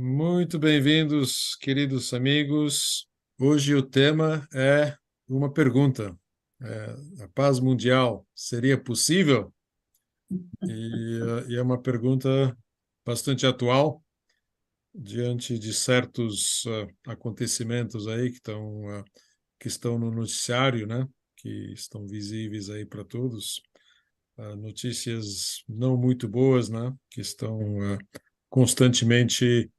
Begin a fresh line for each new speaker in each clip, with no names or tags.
Muito bem-vindos, queridos amigos. Hoje o tema é uma pergunta. A paz mundial seria possível? E é uma pergunta bastante atual diante de certos acontecimentos aí que estão no noticiário, né? Que estão visíveis aí para todos. Notícias não muito boas, né? Que estão constantemente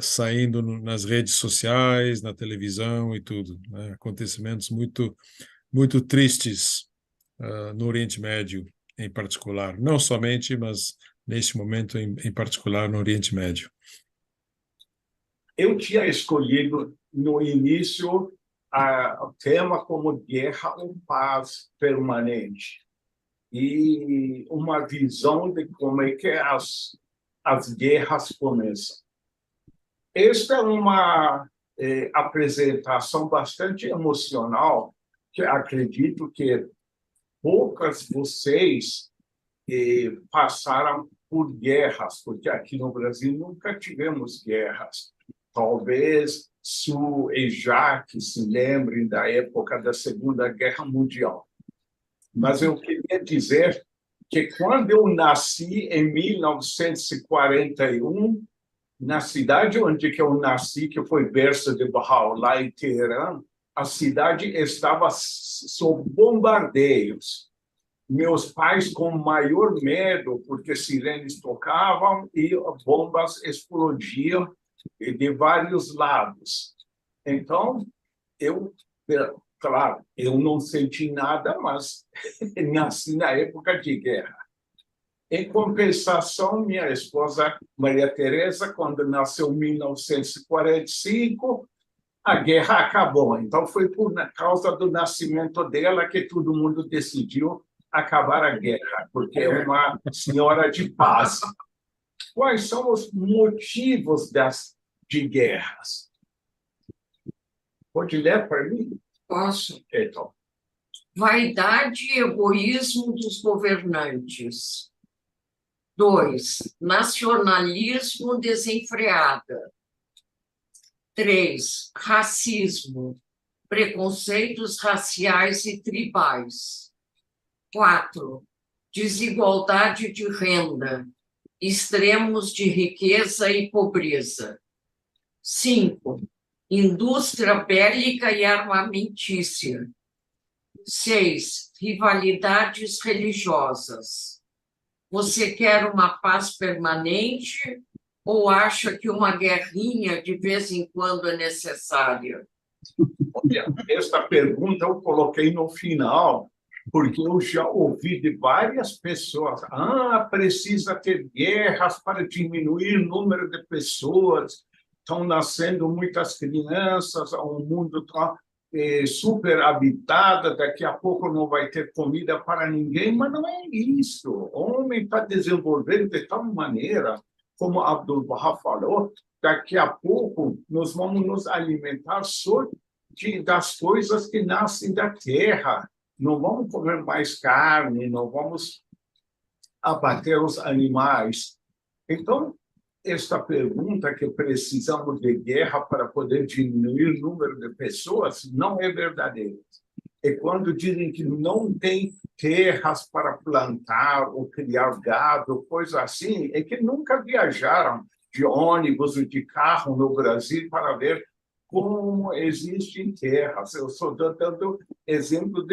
saindo nas redes sociais, na televisão e tudo, né? Acontecimentos muito tristes no Oriente Médio, em particular. Não somente, mas neste momento em particular no Oriente Médio.
Eu tinha escolhido no início o tema como guerra ou paz permanente e uma visão de como é que as guerras começam. Esta é uma apresentação bastante emocional, que acredito que poucas vocês passaram por guerras, porque aqui no Brasil nunca tivemos guerras. Talvez Su e Jaque se lembrem da época da Segunda Guerra Mundial. Mas eu queria dizer que quando eu nasci em 1941, na cidade onde eu nasci, que foi berço de Bahá'u'lláh, em Teherã, a cidade estava sob bombardeios. Meus pais com maior medo, porque sirenes tocavam e bombas explodiam de vários lados. Então, claro, eu não senti nada, mas nasci na época de guerra. Em compensação, minha esposa Maria Teresa, quando nasceu em 1945, a guerra acabou. Então, foi por causa do nascimento dela que todo mundo decidiu acabar a guerra, porque é uma senhora de paz. Quais são os motivos de guerras? Pode ler para mim?
Posso.
Então,
Vaidade e egoísmo dos governantes. 2. Nacionalismo desenfreado. 3. Racismo, preconceitos raciais e tribais. 4. Desigualdade de renda, extremos de riqueza e pobreza. 5. Indústria bélica e armamentícia. 6. Rivalidades religiosas. Você quer uma paz permanente ou acha que uma guerrinha de vez em quando é necessária?
esta pergunta eu coloquei no final, porque eu já ouvi de várias pessoas: precisa ter guerras para diminuir o número de pessoas, estão nascendo muitas crianças, o mundo está super habitado, daqui a pouco não vai ter comida para ninguém, mas não é isso. O homem está desenvolvendo de tal maneira, como Abdu'l-Bahá falou, daqui a pouco nós vamos nos alimentar só das coisas que nascem da terra. Não vamos comer mais carne, não vamos abater os animais. Então, esta pergunta que precisamos de guerra para poder diminuir o número de pessoas não é verdadeira. E quando dizem que não tem terras para plantar ou criar gado, coisa assim, é que nunca viajaram de ônibus ou de carro no Brasil para ver como existem terras. Eu estou dando exemplo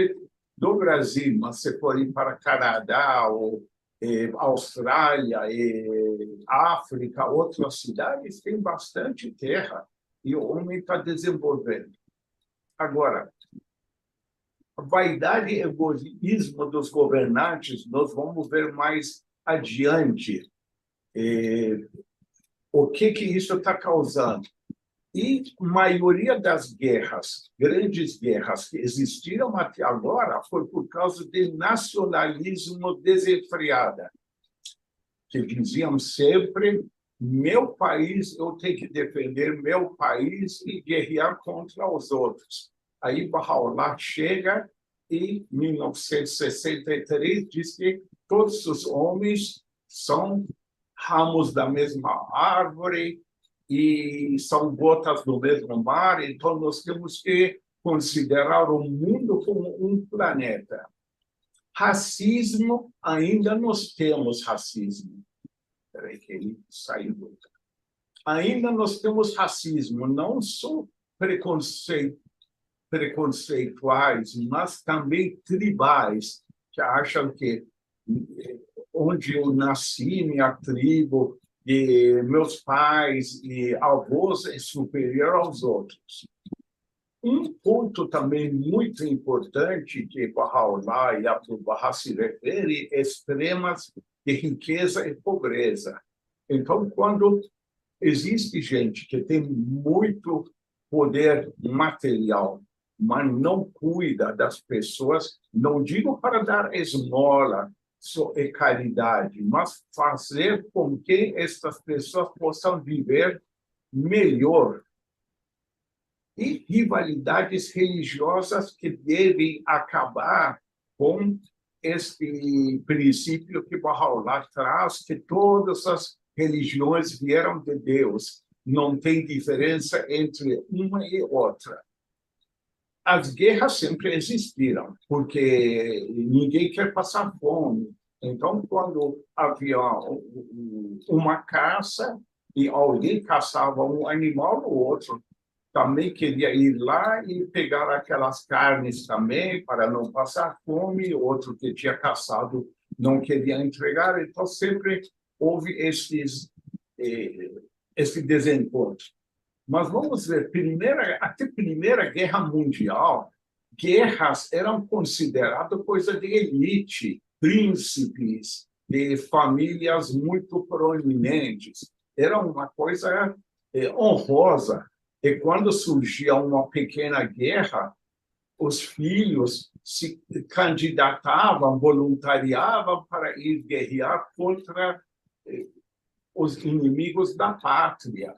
do Brasil, mas se forem para Canadá ou Austrália, África, outras cidades, tem bastante terra e o homem está desenvolvendo. Agora, a vaidade e egoísmo dos governantes, nós vamos ver mais adiante o que isso está causando. E a maioria das guerras, grandes guerras que existiram até agora, foi por causa de nacionalismo desenfreado, que diziam sempre: meu país, eu tenho que defender meu país e guerrear contra os outros. Aí Bahá'u'lláh chega e, em 1963, diz que todos os homens são ramos da mesma árvore e são gotas do mesmo mar, então nós temos que considerar o mundo como um planeta. Racismo, ainda nós temos racismo. Espera aí que ele saiu. Ainda nós temos racismo, não só preconceituais, mas também tribais, que acham que onde eu nasci, minha tribo, e meus pais e avós é superior aos outros. Um ponto também muito importante que Bahá'u'lláh e Abdu'l-Bahá se refere é extremas de riqueza e pobreza. Então, quando existe gente que tem muito poder material, mas não cuida das pessoas, não digo para dar esmola, só é caridade, mas fazer com que estas pessoas possam viver melhor. E rivalidades religiosas que devem acabar com este princípio que Bahá'u'lláh traz, que todas as religiões vieram de Deus, não tem diferença entre uma e outra. As guerras sempre existiram, porque ninguém quer passar fome. Então, quando havia uma caça e alguém caçava um animal, o outro também queria ir lá e pegar aquelas carnes também para não passar fome, outro que tinha caçado não queria entregar, então sempre houve esse desencontro. Mas vamos ver, até a Primeira Guerra Mundial, guerras eram consideradas coisa de elite, príncipes, de famílias muito proeminentes. Era uma coisa honrosa. E quando surgia uma pequena guerra, os filhos se candidatavam, voluntariavam para ir guerrear contra os inimigos da pátria.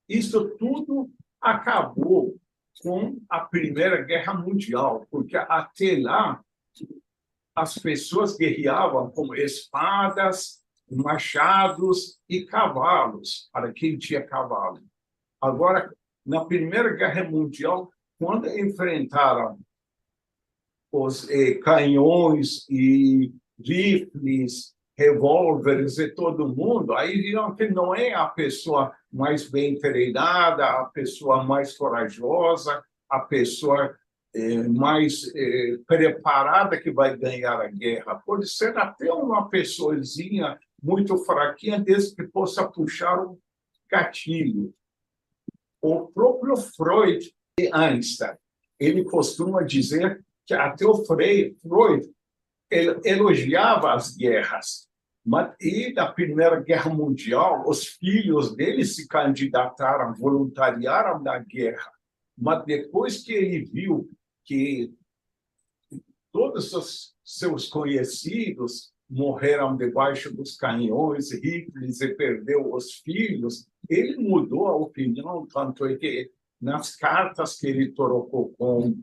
Isso tudo acabou com a Primeira Guerra Mundial, porque até lá as pessoas guerreavam com espadas, machados e cavalos, para quem tinha cavalo. Agora, na Primeira Guerra Mundial, quando enfrentaram os canhões e rifles, revólveres e todo mundo, aí viram que não é a pessoa mais bem treinada, a pessoa mais corajosa, a pessoa mais preparada que vai ganhar a guerra. Pode ser até uma pessoazinha muito fraquinha, desde que possa puxar um gatilho. O próprio Freud e Einstein, ele costuma dizer que até o Freud ele elogiava as guerras, e na Primeira Guerra Mundial, os filhos dele se candidataram, voluntariaram na guerra, mas depois que ele viu que todos os seus conhecidos morreram debaixo dos canhões, rifles, e perdeu os filhos, ele mudou a opinião, tanto é que nas cartas que ele trocou com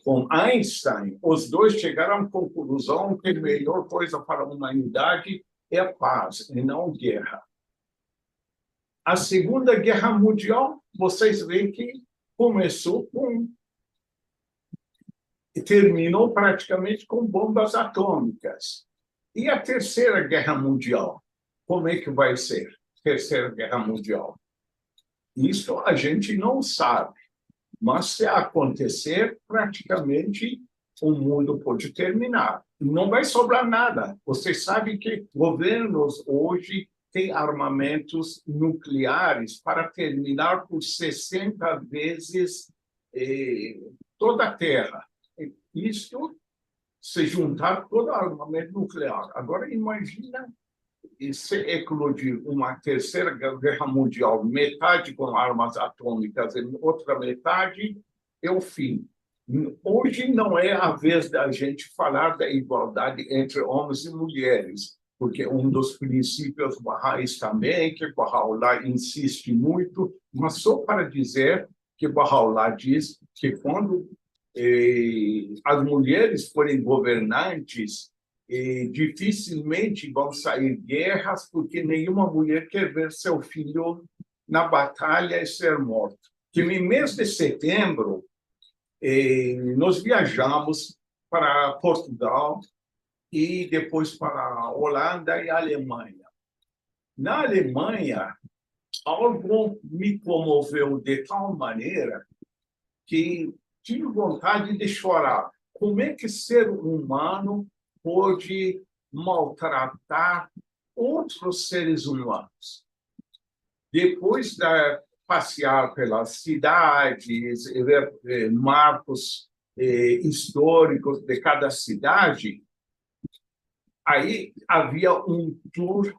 com Einstein, os dois chegaram à conclusão que a melhor coisa para a humanidade é a paz e não guerra. A Segunda Guerra Mundial, vocês veem que começou e terminou praticamente com bombas atômicas. E a Terceira Guerra Mundial? Como é que vai ser? Terceira Guerra Mundial? Isso a gente não sabe. Mas, se acontecer, praticamente o mundo pode terminar. Não vai sobrar nada. Vocês sabem que governos hoje têm armamentos nucleares para terminar por 60 vezes toda a Terra. Isso, se juntar todo o armamento nuclear. Agora, imagina se eclodir uma Terceira Guerra Mundial, metade com armas atômicas e outra metade, é o fim. Hoje não é a vez da gente falar da igualdade entre homens e mulheres, porque um dos princípios Bahá'ís também, que Bahá'u'lláh insiste muito, mas só para dizer que Bahá'u'lláh diz que quando as mulheres forem governantes, e dificilmente vão sair guerras, porque nenhuma mulher quer ver seu filho na batalha e ser morto. Que no mês de setembro, nós viajamos para Portugal e depois para a Holanda e a Alemanha. Na Alemanha, algo me comoveu de tal maneira que tive vontade de chorar. Como é que ser humano pode maltratar outros seres humanos? Depois de passear pelas cidades, ver marcos históricos de cada cidade, aí havia um tour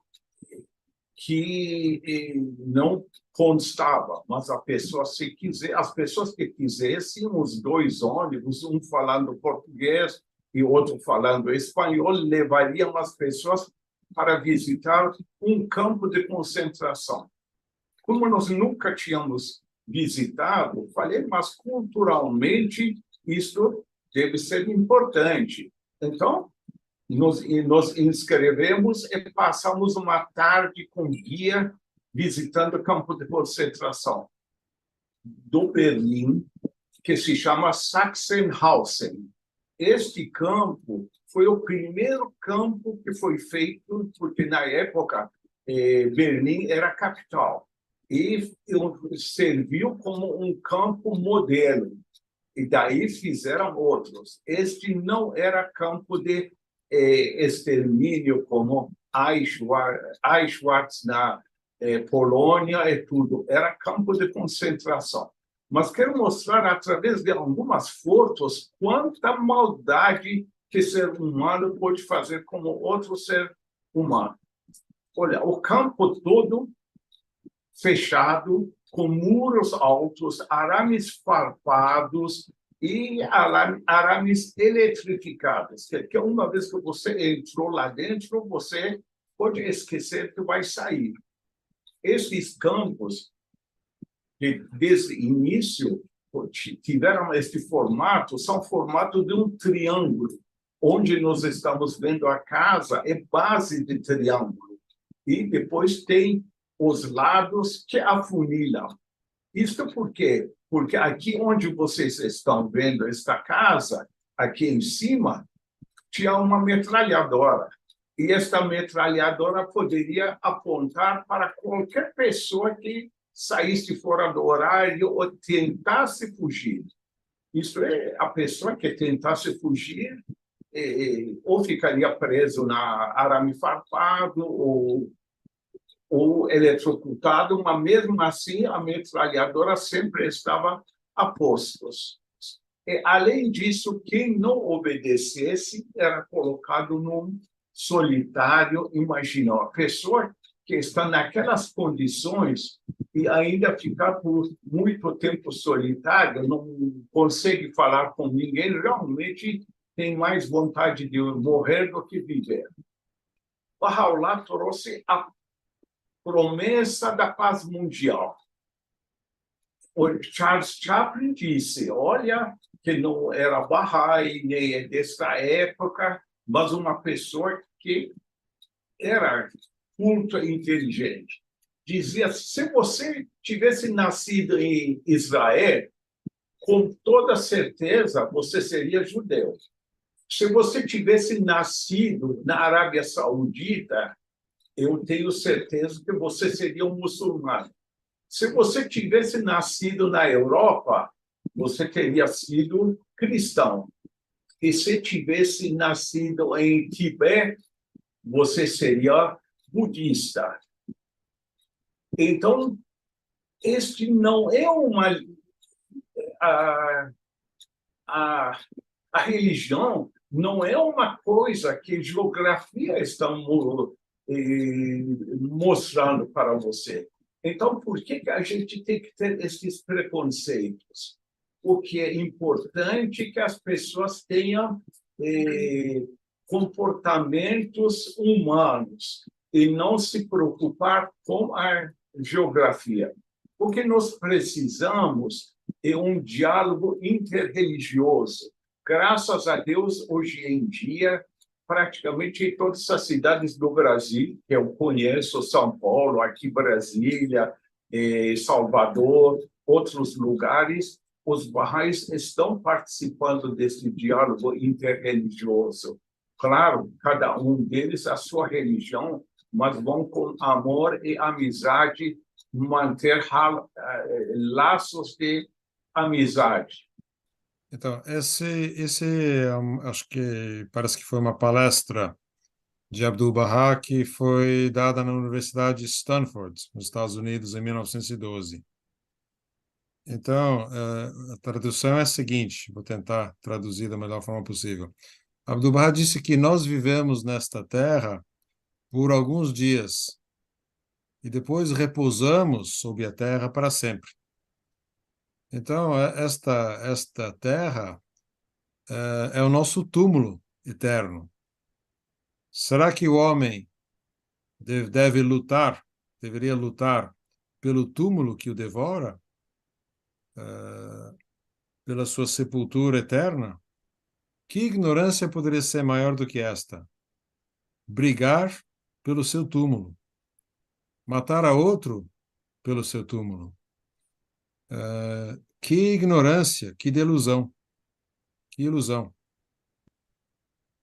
que não constava, mas a pessoa, se quiser, as pessoas que quisessem, os dois ônibus, um falando português e outro falando espanhol, levariam as pessoas para visitar um campo de concentração. Como nós nunca tínhamos visitado, falei, mas culturalmente isso deve ser importante. Então, nos inscrevemos e passamos uma tarde com guia visitando o campo de concentração do Berlim, que se chama Sachsenhausen. Este campo foi o primeiro campo que foi feito, porque na época Berlim era a capital, e serviu como um campo modelo. E daí fizeram outros. Este não era campo de extermínio como Auschwitz na Polônia e tudo. Era campo de concentração. Mas quero mostrar, através de algumas fotos, quanta maldade que ser humano pode fazer como outro ser humano. Olha, o campo todo fechado, com muros altos, arames farpados e arames eletrificados. Que uma vez que você entrou lá dentro, você pode esquecer que vai sair. Esses campos, que desde o início tiveram este formato, são formato de um triângulo. Onde nós estamos vendo a casa é base de triângulo. E depois tem os lados que afunilam. Isso por quê? Porque aqui onde vocês estão vendo esta casa, aqui em cima, tinha uma metralhadora. E esta metralhadora poderia apontar para qualquer pessoa que saísse fora do horário ou tentasse fugir. Isso é, a pessoa que tentasse fugir ou ficaria preso na arame farpado ou eletrocutado, mas mesmo assim a metralhadora sempre estava a postos. E, além disso, quem não obedecesse era colocado num solitário. Imagina, a pessoa que está naquelas condições e ainda ficar por muito tempo solitário, não consegue falar com ninguém, realmente tem mais vontade de morrer do que viver. Baha'u'lláh trouxe a promessa da paz mundial. O Charles Chaplin disse, olha, que não era Bahá'í, nem é desta época, mas uma pessoa que era culta e inteligente. Dizia, se você tivesse nascido em Israel, com toda certeza você seria judeu. Se você tivesse nascido na Arábia Saudita, eu tenho certeza que você seria um muçulmano. Se você tivesse nascido na Europa, você teria sido cristão. E se tivesse nascido em Tibete, você seria budista. Então, este não é uma... A religião não é uma coisa que geografia está mostrando para você. Então, por que a gente tem que ter esses preconceitos? O que é importante é que as pessoas tenham comportamentos humanos e não se preocupar com a geografia. O que nós precisamos é um diálogo interreligioso. Graças a Deus, hoje em dia, praticamente em todas as cidades do Brasil, que eu conheço, São Paulo, aqui Brasília, Salvador, outros lugares, os Baha'is estão participando desse diálogo interreligioso. Claro, cada um deles a sua religião, mas vão com amor e amizade manter laços de amizade.
Então, acho que parece que foi uma palestra de Abdu'l-Bahá que foi dada na Universidade de Stanford, nos Estados Unidos, em 1912. Então, a tradução é a seguinte, vou tentar traduzir da melhor forma possível. Abdu'l-Bahá disse que nós vivemos nesta terra por alguns dias e depois repousamos sob a terra para sempre. Então, esta terra é o nosso túmulo eterno. Será que o homem deveria lutar pelo túmulo que o devora, pela sua sepultura eterna? Que ignorância poderia ser maior do que esta? Brigar pelo seu túmulo, matar a outro pelo seu túmulo. Que ignorância, que delusão, que ilusão.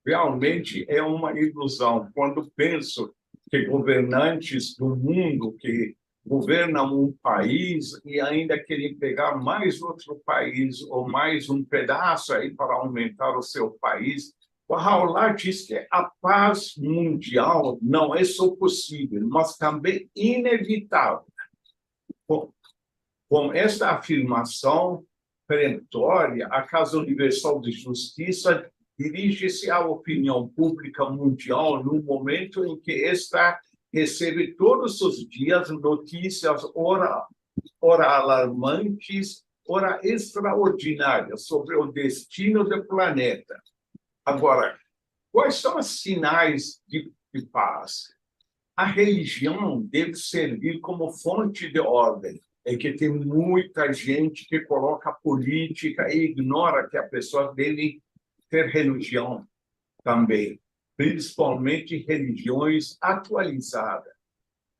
Realmente é uma ilusão. Quando penso que governantes do mundo que governam um país e ainda querem pegar mais outro país ou mais um pedaço aí para aumentar o seu país, o Baha'u'lláh diz que a paz mundial não é só possível, mas também inevitável. Com esta afirmação peremptória, a Casa Universal de Justiça dirige-se à opinião pública mundial no momento em que esta recebe todos os dias notícias, ora alarmantes, ora extraordinárias, sobre o destino do planeta. Agora, quais são os sinais de paz? A religião deve servir como fonte de ordem. É que tem muita gente que coloca política e ignora que a pessoa deve ter religião também, principalmente religiões atualizadas.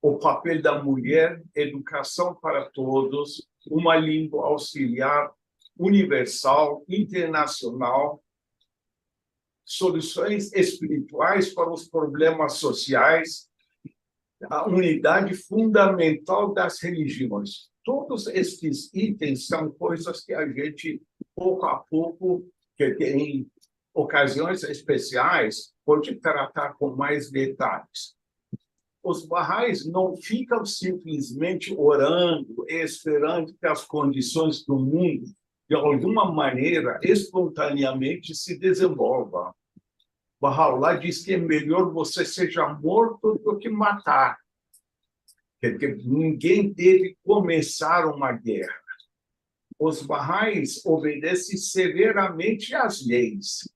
O papel da mulher, educação para todos, uma língua auxiliar universal, internacional, soluções espirituais para os problemas sociais, a unidade fundamental das religiões. Todos estes itens são coisas que a gente, pouco a pouco, que em ocasiões especiais, pode tratar com mais detalhes. Os Baha'is não ficam simplesmente orando e esperando que as condições do mundo, de alguma maneira, espontaneamente se desenvolvam. Baha'u'lláh diz que é melhor você seja morto do que matar. Porque ninguém deve começar uma guerra. Os Baha'is obedecem severamente às leis,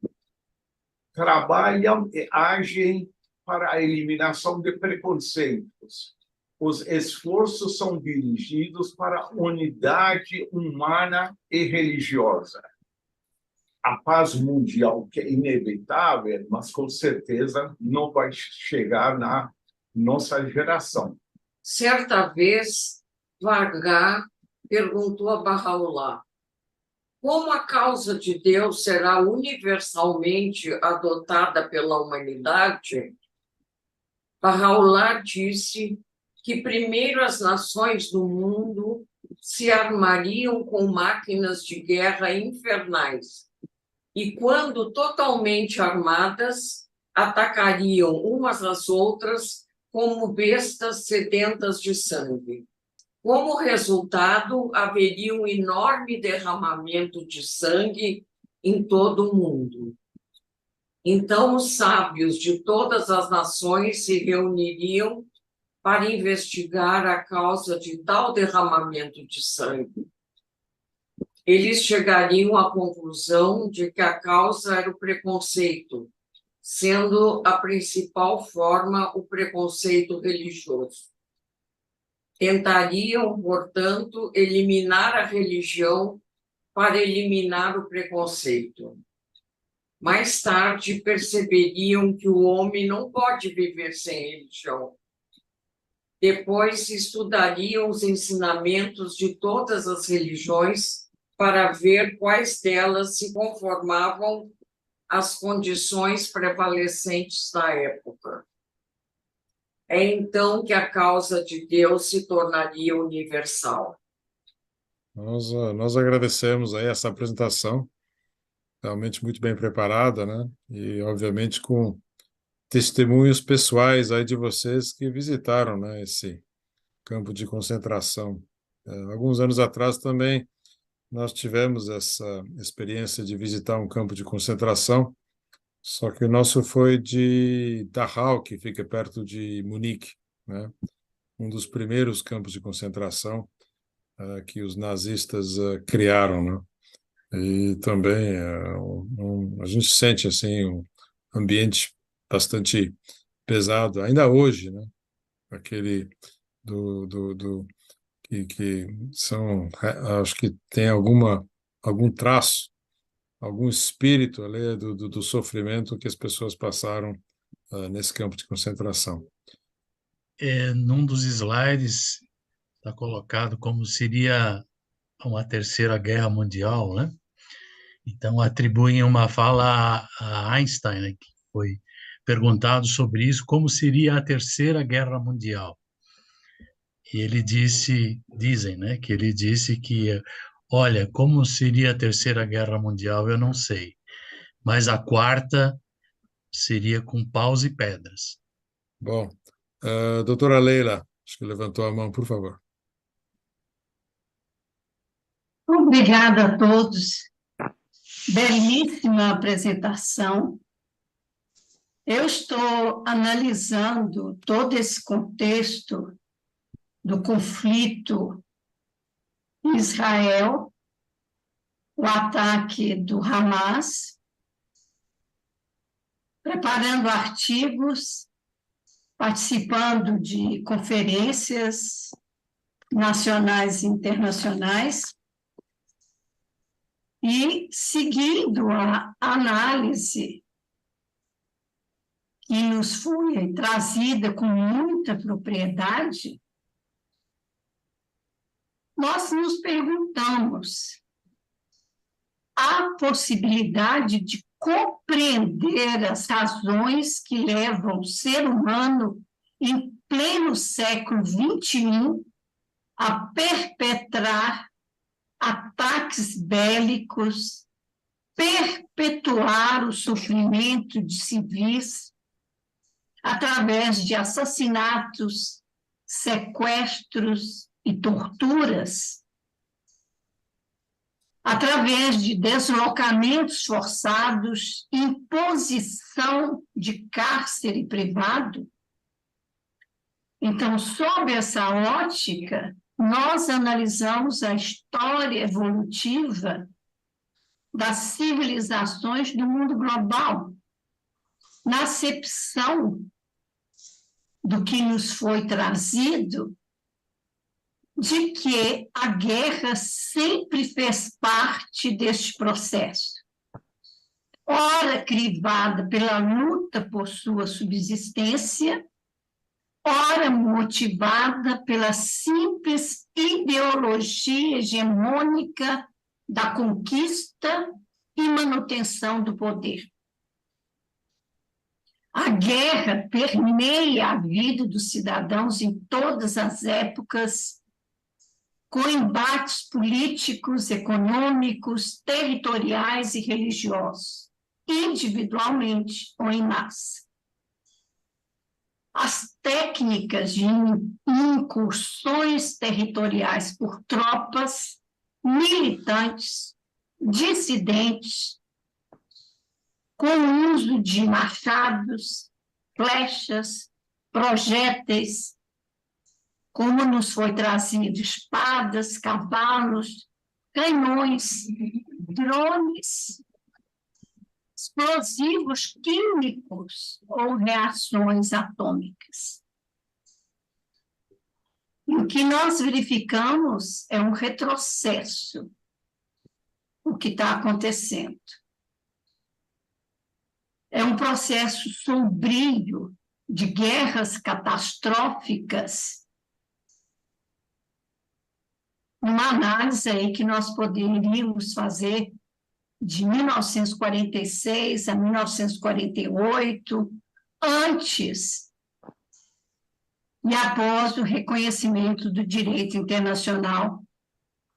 trabalham e agem para a eliminação de preconceitos. Os esforços são dirigidos para a unidade humana e religiosa. A paz mundial, que é inevitável, mas com certeza não vai chegar na nossa geração.
Certa vez, Varga perguntou a Baha'u'lláh: como a causa de Deus será universalmente adotada pela humanidade? Baha'u'lláh disse que primeiro as nações do mundo se armariam com máquinas de guerra infernais e, quando totalmente armadas, atacariam umas às outras como bestas sedentas de sangue. Como resultado, haveria um enorme derramamento de sangue em todo o mundo. Então, os sábios de todas as nações se reuniriam para investigar a causa de tal derramamento de sangue. Eles chegariam à conclusão de que a causa era o preconceito, sendo a principal forma o preconceito religioso. Tentariam, portanto, eliminar a religião para eliminar o preconceito. Mais tarde perceberiam que o homem não pode viver sem religião. Depois estudariam os ensinamentos de todas as religiões para ver quais delas se conformavam às condições prevalecentes da época. É então que a causa de Deus se tornaria universal.
Nós agradecemos aí essa apresentação, realmente muito bem preparada, né? E, obviamente, com testemunhos pessoais aí de vocês que visitaram, né, esse campo de concentração. Alguns anos atrás também nós tivemos essa experiência de visitar um campo de concentração, só que o nosso foi de Dachau, que fica perto de Munique, né? Um dos primeiros campos de concentração que os nazistas criaram, né? E também a gente sente assim um ambiente bastante pesado, ainda hoje, né? Aquele do que são, acho que tem algum traço, algum espírito ali do sofrimento que as pessoas passaram nesse campo de concentração.
Num dos slides está colocado como seria uma terceira guerra mundial, né? Então atribuem uma fala a Einstein, né, que foi perguntado sobre isso, como seria a terceira guerra mundial. E ele dizem, né, que ele disse que, olha, como seria a terceira guerra mundial, eu não sei, mas a quarta seria com paus e pedras.
Bom, doutora Leila, acho que levantou a mão, por favor.
Obrigada a todos. Belíssima apresentação. Eu estou analisando todo esse contexto do conflito em Israel, o ataque do Hamas, preparando artigos, participando de conferências nacionais e internacionais, e seguindo a análise que nos foi trazida com muita propriedade, nós nos perguntamos: há possibilidade de compreender as razões que levam o ser humano, em pleno século XXI, a perpetrar ataques bélicos, perpetuar o sofrimento de civis através de assassinatos, sequestros e torturas, através de deslocamentos forçados, imposição de cárcere privado? Então, sob essa ótica, nós analisamos a história evolutiva das civilizações do mundo global, na acepção do que nos foi trazido, de que a guerra sempre fez parte deste processo, ora crivada pela luta por sua subsistência, ora motivada pela simples ideologia hegemônica da conquista e manutenção do poder. A guerra permeia a vida dos cidadãos em todas as épocas, com embates políticos, econômicos, territoriais e religiosos, individualmente ou em massa. As técnicas de incursões territoriais por tropas, militantes, dissidentes, com o uso de machados, flechas, projéteis, como nos foi trazido, espadas, cavalos, canhões, drones, explosivos químicos ou reações atômicas. E o que nós verificamos é um retrocesso, o que está acontecendo. É um processo sombrio de guerras catastróficas. Uma análise aí que nós poderíamos fazer de 1946 a 1948, antes e após o reconhecimento do direito internacional,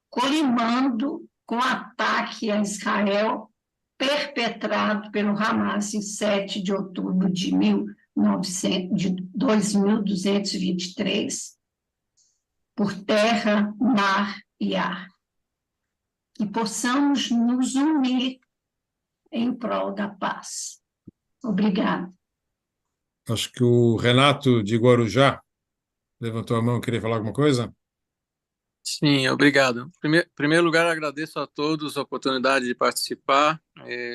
colimando com o ataque a Israel perpetrado pelo Hamas em 7 de outubro de 2223, por terra, mar e ar. Que possamos nos unir em prol da paz. Obrigada.
Acho que o Renato de Guarujá levantou a mão, queria falar alguma coisa?
Sim, obrigado. Em primeiro lugar, agradeço a todos a oportunidade de participar.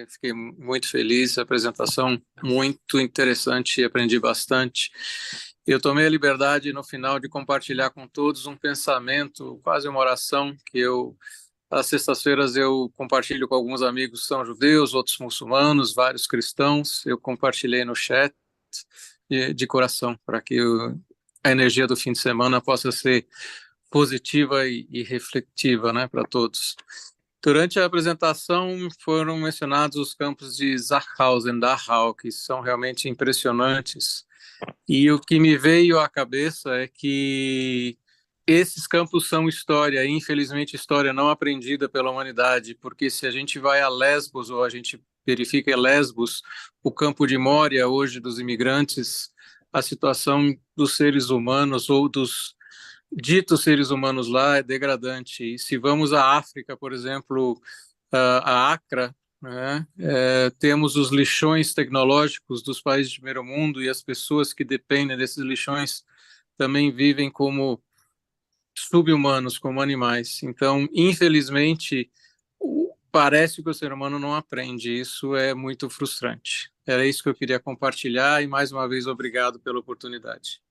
Fiquei muito feliz, a apresentação muito interessante e aprendi bastante. Eu tomei a liberdade, no final, de compartilhar com todos um pensamento, quase uma oração, que às sextas-feiras eu compartilho com alguns amigos que são judeus, outros muçulmanos, vários cristãos. Eu compartilhei no chat de coração, para que a energia do fim de semana possa ser positiva e reflexiva, né, para todos. Durante a apresentação foram mencionados os campos de Sachsenhausen, Dachau, que são realmente impressionantes. E o que me veio à cabeça é que esses campos são história, e infelizmente história não aprendida pela humanidade, porque se a gente vai a Lesbos, ou a gente verifica em Lesbos, o campo de Moria hoje dos imigrantes, a situação dos seres humanos ou dos ditos seres humanos lá é degradante. E se vamos à África, por exemplo, a Acra, né, temos os lixões tecnológicos dos países de primeiro mundo, e as pessoas que dependem desses lixões também vivem como sub-humanos, como animais. Então, infelizmente, parece que o ser humano não aprende. Isso é muito frustrante. Era isso que eu queria compartilhar, e mais uma vez obrigado pela oportunidade.